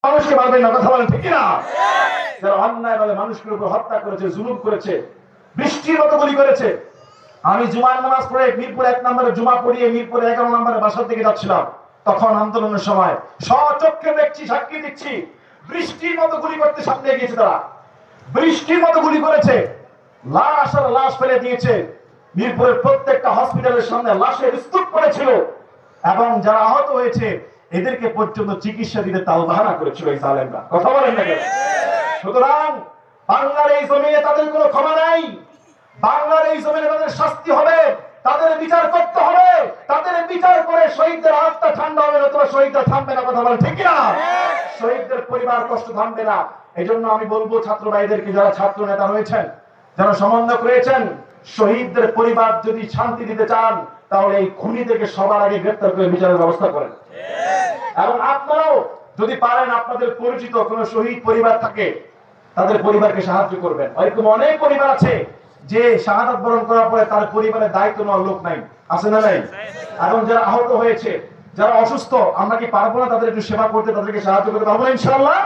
মানুষকে মারবেন না, কথা বলেন ঠিক কিনা? যারা অন্যায়ভাবে মানুষের উপর হত্যা করেছে, জুলুম করেছে, বৃষ্টির মতো গুলি করেছে। আমি জুমার নামাজ পড়ে মিরপুর 1 নম্বরে জুমা পড়িয়ে মিরপুর 11 নম্বরে বাসার দিকে যাচ্ছিলাম। তখন আন্দোলনের সময় স্বচক্ষে দেখছি, সাক্ষী দিচ্ছি, বৃষ্টির মতো গুলি করতে সামনে গিয়েছে। তারা বৃষ্টির মতো গুলি করেছে, লাশ আর লাশ ফেলে দিয়েছে। মিরপুরের প্রত্যেকটা হসপিটালের সামনে লাশের স্তূপ পড়েছিল এবং যারা আহত হয়েছে এদেরকে পর্যন্ত চিকিৎসা দিতে তালবাহানা করেছিল এই জালেমরা। কথা বলেন না কেন? সুতরাং বাংলার এই জমিনে তাদের কোনো ক্ষমা নাই। বাংলার এই জমিনে তাদের শাস্তি হবে, তাদের বিচার করতে হবে। তাদের বিচার করে শহীদদের আত্মা ঠান্ডা হবে, নতুবা শহীদরা থামবে না। কথা বলেন ঠিক কিনা? শহীদদের পরিবার কষ্ট থামবে না। এই জন্য আমি বলবো ছাত্র ভাইদেরকে, যারা ছাত্র নেতা রয়েছেন, যারা সমন্বয়ক রয়েছেন, শহীদদের পরিবার যদি শান্তি দিতে চান তাহলে এই খুনিদেরকে সবার আগে গ্রেফতার করে বিচারের ব্যবস্থা করেন। এবং আপনারাও যদি পারেন, আপনাদের পরিচিত কোন শহীদ পরিবার থাকে তাদের পরিবারকে সাহায্য করবেন। এরকম অনেক পরিবার আছে যে শাহাদাত বরণ করার পরে তার পরিবারের দায়িত্ব নেওয়ার লোক নাই, আছে না নাই? এবং যারা আহত হয়েছে, যারা অসুস্থ, আমরা কি পারবো না তাদের একটু সেবা করতে, তাদেরকে সাহায্য করতে পারবো না ইনশাআল্লাহ?